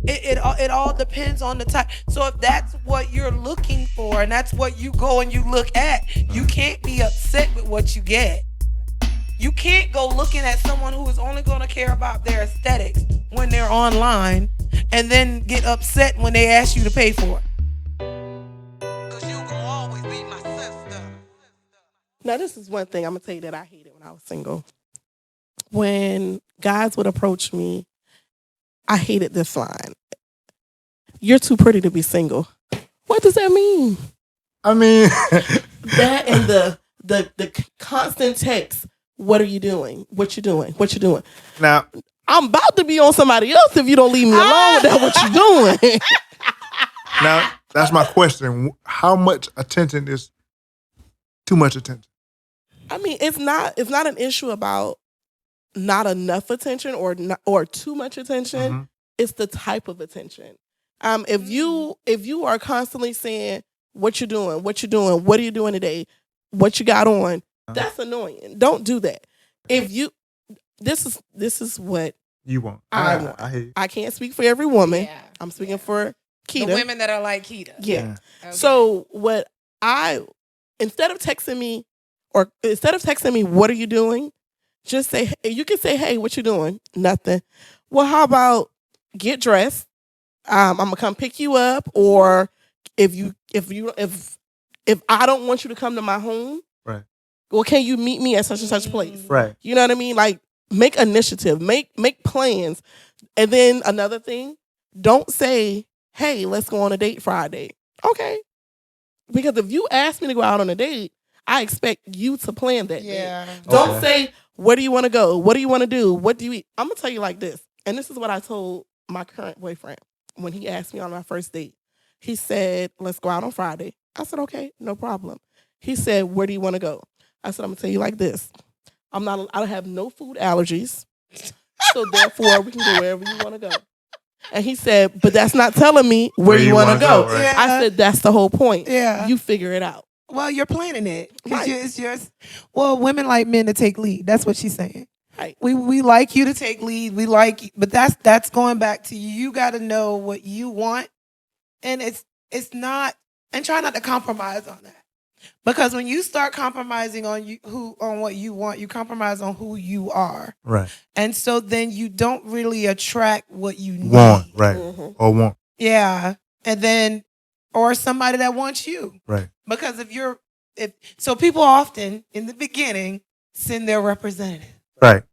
It all depends on the type. So if that's what you're looking for and that's what you go and you look at, you can't be upset with what you get. You can't go looking at someone who is only going to care about their aesthetics when they're online and then get upset when they ask you to pay for it. Because you going to always be my sister. Now, this is one thing I'm going to tell you that I hated when I was single. When guys would approach me, I hated this line. You're too pretty to be single. What does that mean? I mean, that and the constant text. What are you doing? What you doing? What you doing? Now, I'm about to be on somebody else if you don't leave me alone with that. What you doing? Now, that's my question. How much attention is too much attention? I mean, it's not an issue about not enough attention or too much attention. Mm-hmm. It's the type of attention. If you are constantly saying what you're doing, what are you doing today, what you got on, that's annoying. Don't do that. If you, this is what you want. I want. I can't speak for every woman. Yeah. I'm speaking for Keita. The women that are like Keita. Yeah. Okay. So instead of texting me, what are you doing? Just say, you can say, hey, what you doing? Nothing. Well, how about get dressed? I'm gonna come pick you up, or if I don't want you to come to my home, right? Well, can you meet me at such and such place? Right. You know what I mean? Like, make initiative, make plans, and then another thing, don't say, hey, let's go on a date Friday. Okay, because if you ask me to go out on a date, I expect you to plan that date. Don't say, where do you want to go? What do you want to do? What do you eat? I'm going to tell you like this. And this is what I told my current boyfriend when he asked me on my first date. He said, let's go out on Friday. I said, okay, no problem. He said, where do you want to go? I said, I'm going to tell you like this. I don't have no food allergies. So therefore, we can go wherever you want to go. And he said, but that's not telling me where you want to go. Right? Yeah. I said, that's the whole point. Yeah. You figure it out. Well, you're planning it. Right. It's yours. Well, women like men to take lead. That's what she's saying. Right. We like you to take lead. We like you, but that's going back to you. You got to know what you want, and it's not, and try not to compromise on that. Because when you start compromising on what you want, you compromise on who you are. Right. And so then you don't really attract what you want, need. right? Mm-hmm. Or want. Yeah, and then or somebody that wants you. Right. Because so people often in the beginning send their representative. Right.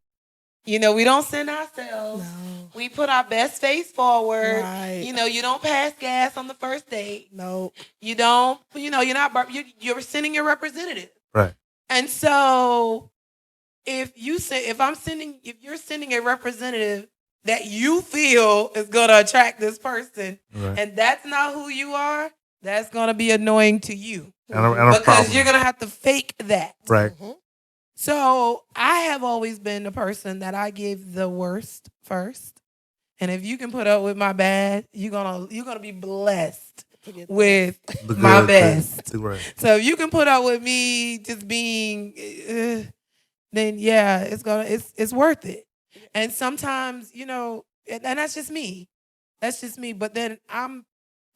You know, we don't send ourselves. No. We put our best face forward. Right. You know, you don't pass gas on the first date. No. You don't, you're not, you're sending your representative. Right. And so if you're sending a representative that you feel is going to attract this person, right, and that's not who you are, that's going to be annoying to you. Because you're going to have to fake that. Right. Mm-hmm. So I have always been the person that I give the worst first. And if you can put up with my bad, you're gonna be blessed with my best. Right. So if you can put up with me just being, then yeah, it's worth it. And sometimes, and that's just me. That's just me. But then I'm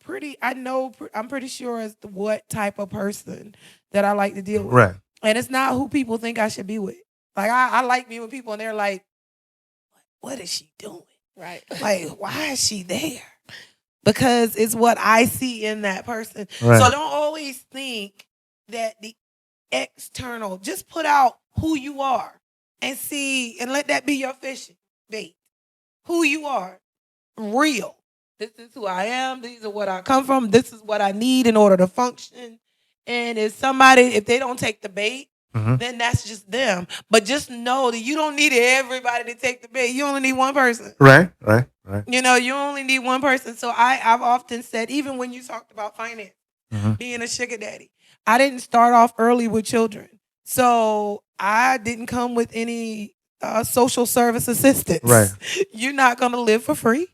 pretty sure as to what type of person that I like to deal with. Right. And it's not who people think I should be with. Like, I like being with people and they're like, what is she doing? Right. Like, why is she there? Because it's what I see in that person. Right. So don't always think that the external, just put out who you are and see, and let that be your fishing bait. Who you are. Real. This is who I am. These are what I come from. This is what I need in order to function. And if they don't take the bait, mm-hmm, then that's just them. But just know that you don't need everybody to take the bait. You only need one person. Right. You only need one person. So I've often said, even when you talked about finance, mm-hmm, being a sugar daddy, I didn't start off early with children. So I didn't come with any social service assistance. Right. You're not going to live for free.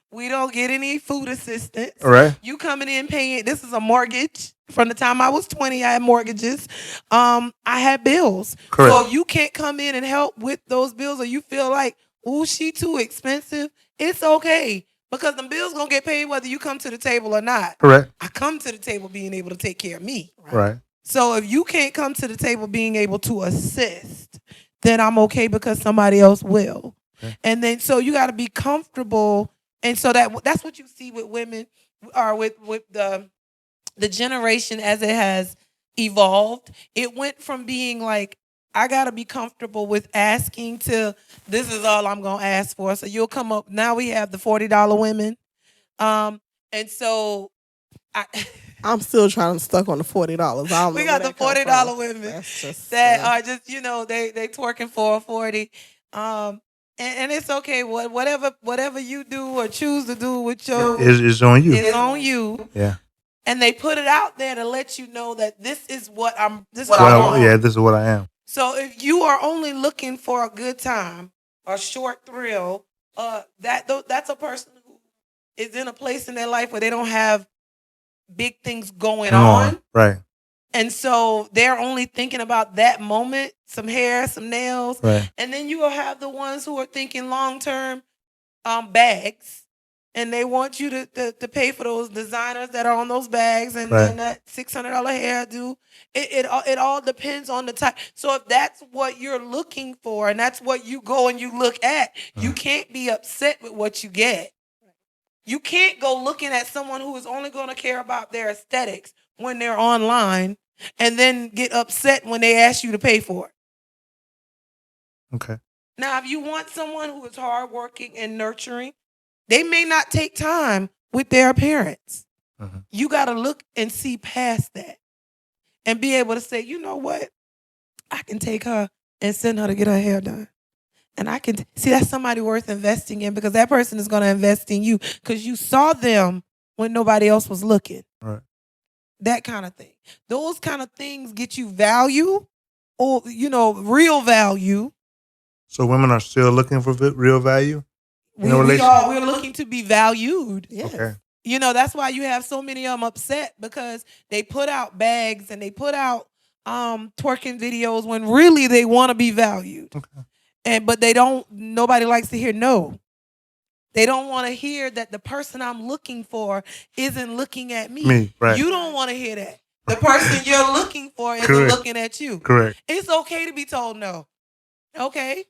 We don't get any food assistance. All right. You coming in paying, this is a mortgage. From the time I was 20, I had mortgages. I had bills. Correct. So you can't come in and help with those bills, or you feel like, oh, she too expensive. It's okay. Because the bills gonna get paid whether you come to the table or not. Correct. I come to the table being able to take care of me. Right. So if you can't come to the table being able to assist, then I'm okay because somebody else will. Okay. And then so you got to be comfortable, and so that's what you see with women or with the generation as it has evolved. It went from being like, I got to be comfortable with asking to, this is all I'm going to ask for. So you'll come up. Now we have the $40 women. And so I'm still stuck on the $40. We got the $40 women that are just, they twerking for a 40. And it's okay. Whatever you do or choose to do with your is on you. It's on you. Yeah. And they put it out there to let you know that this is what I'm. This is what I want. Yeah, this is what I am. So if you are only looking for a good time, a short thrill, that's a person who is in a place in their life where they don't have big things going on. Right. And so they're only thinking about that moment, some hair, some nails. Right. And then you will have the ones who are thinking long-term bags. And they want you to pay for those designers that are on those bags and that $600 hairdo. It all depends on the type. So if that's what you're looking for and that's what you go and you look at, you can't be upset with what you get. You can't go looking at someone who is only going to care about their aesthetics when they're online and then get upset when they ask you to pay for it. Okay. Now, if you want someone who is hardworking and nurturing, they may not take time with their appearance. Mm-hmm. You got to look and see past that and be able to say, you know what? I can take her and send her to get her hair done. And I can see that's somebody worth investing in because that person is going to invest in you because you saw them when nobody else was looking. Right. That kind of thing. Those kind of things get you value or, real value. So women are still looking for real value? We're looking to be valued. Yes. Okay. That's why you have so many of them upset because they put out bags and they put out twerking videos when really they want to be valued. Okay. But nobody likes to hear no. They don't want to hear that the person I'm looking for isn't looking at me. Right. You don't want to hear that. The person you're looking for isn't looking at you. Correct. It's okay to be told no. Okay.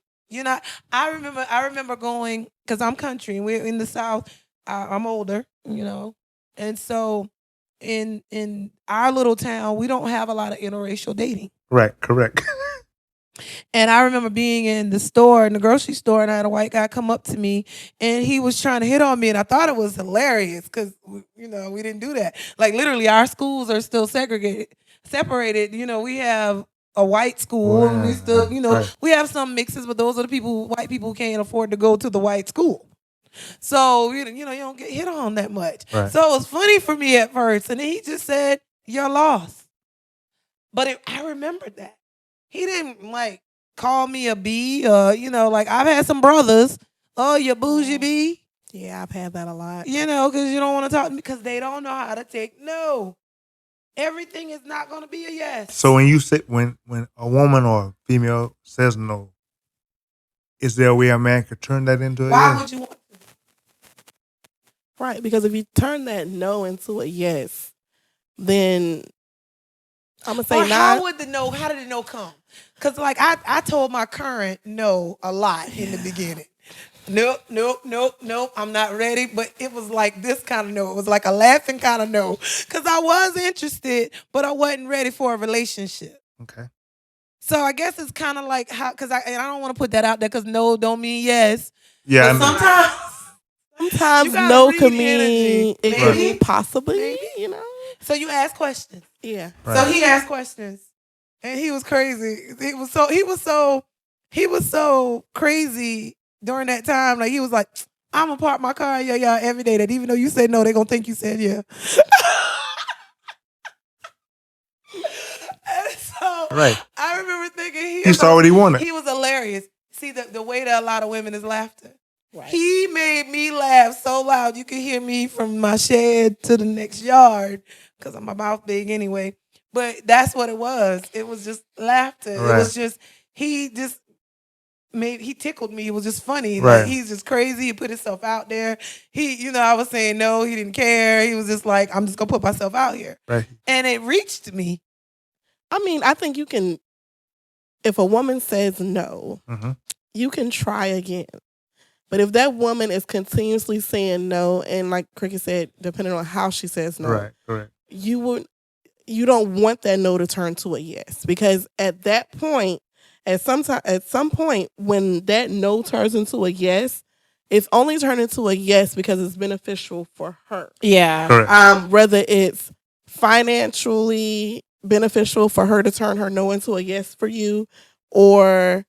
I remember going, because I'm country and we're in the South. I'm older, and so in our little town, we don't have a lot of interracial dating. Right, correct. And I remember being in the store, in the grocery store, and I had a white guy come up to me, and he was trying to hit on me, and I thought it was hilarious because, we didn't do that. Like, literally, our schools are still separated. We have a white school, and we still, we have some mixes, but those are the white people who can't afford to go to the white school. So, you don't get hit on that much. Right. So it was funny for me at first, and then he just said, "You're lost." But I remembered that. He didn't, call me a B, I've had some brothers. Oh, you bougie B. Yeah, I've had that a lot. Because you don't want to talk to me because they don't know how to take no. Everything is not going to be a yes. So when you say when a woman or a female says no, is there a way a man could turn that into a yes? Why would you want to? Right, because if you turn that no into a yes, then I'm gonna say or how did the no come? Because I told my current no a lot in the beginning. Nope, I'm not ready. But it was like this kind of no. It was like a laughing kind of no. Because I was interested, but I wasn't ready for a relationship. Okay. So I guess it's kind of like how, because I don't want to put that out there because no don't mean yes. Yeah. But sometimes no can mean it Maybe. could mean possibly, Maybe. So you ask questions. Yeah. Right. So he asked questions. And he was crazy. He was so crazy during that time. Like he was like, I'm gonna park my car in y'all every day. That even though you said no, they're gonna think you said yeah. And so right. I remember thinking he saw what he wanted. He was hilarious. See the way that a lot of women is laughter. Right. He made me laugh so loud you could hear me from my shed to the next yard because my mouth big anyway. But that's what it was. It was just laughter. Right. It was just maybe he tickled me. It was just funny. Right. Like he's just crazy. He put himself out there. He, I was saying no. He didn't care. He was just like, I'm just gonna put myself out here, Right. and it reached me. I mean, I think you can. If a woman says no, you can try again. But if that woman is continuously saying no, and like Cricket said, depending on how she says no, Right. Correct. You don't want that no to turn to a yes, because at that point, at some point when that no turns into a yes, it's only turned into a yes because it's beneficial for her. Yeah. Correct. Whether it's financially beneficial for her to turn her no into a yes for you, or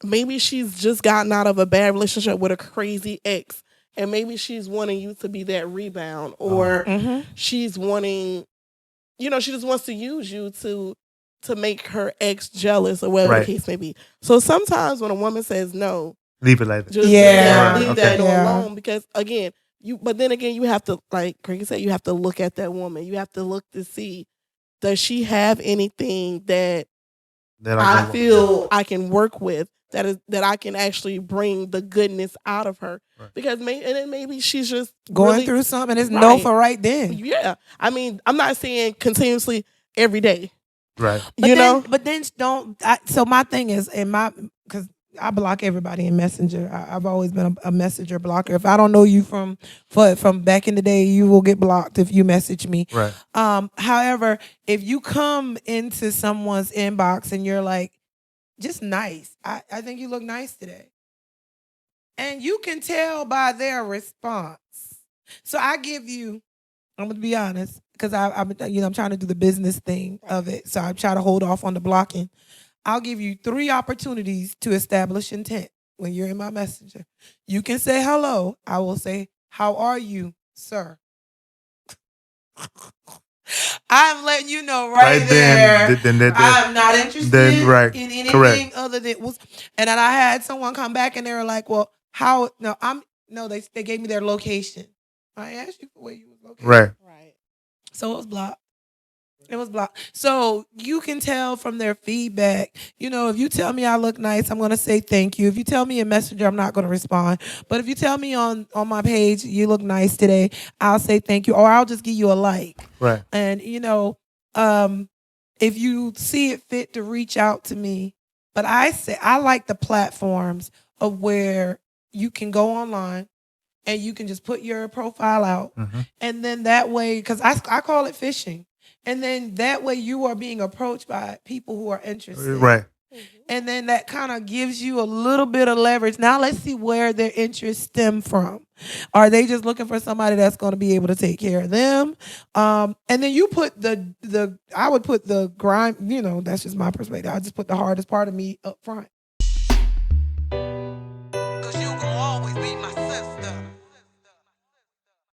maybe she's just gotten out of a bad relationship with a crazy ex, and maybe she's wanting you to be that rebound, or she's wanting, she just wants to use you to make her ex jealous, or whatever the case may be. So sometimes when a woman says no, leave it like that. just leave that door alone, because again, but then again, you have to, like Cricket said, you have to look at that woman. You have to look to see, does she have anything that I feel I can work with, that I can actually bring the goodness out of her. Right. Because maybe she's just going through something. It's no for right then. Yeah. I mean, I'm not saying continuously every day. Right. But then don't. So my thing is, because I block everybody in Messenger. I've always been a messenger blocker. If I don't know you from back in the day, you will get blocked if you message me. Right. However, if you come into someone's inbox and you're like, just nice, I think you look nice today, and you can tell by their response. So I give you, I'm gonna be honest, because I'm trying to do the business thing of it. So I try to hold off on the blocking. I'll give you 3 opportunities to establish intent when you're in my messenger. You can say hello. I will say, how are you, sir? I'm letting you know right there. I'm not interested in anything other than and then I had someone come back and they were like, well, how? No, they gave me their location. I asked you for where you was located. Right. So it was blocked. It was blocked. So you can tell from their feedback, if you tell me I look nice, I'm going to say thank you. If you tell me in Messenger, I'm not going to respond. But if you tell me on my page, you look nice today, I'll say thank you, or I'll just give you a like. Right. And, if you see it fit to reach out to me, but I like the platforms of where you can go online and you can just put your profile out. And then that way, because I call it phishing. And then that way you are being approached by people who are interested. Right. And then that kind of gives you a little bit of leverage. Now let's see where their interests stem from. Are they just looking for somebody that's going to be able to take care of them? And then you put I would put the grind, that's just my perspective. I just put the hardest part of me up front.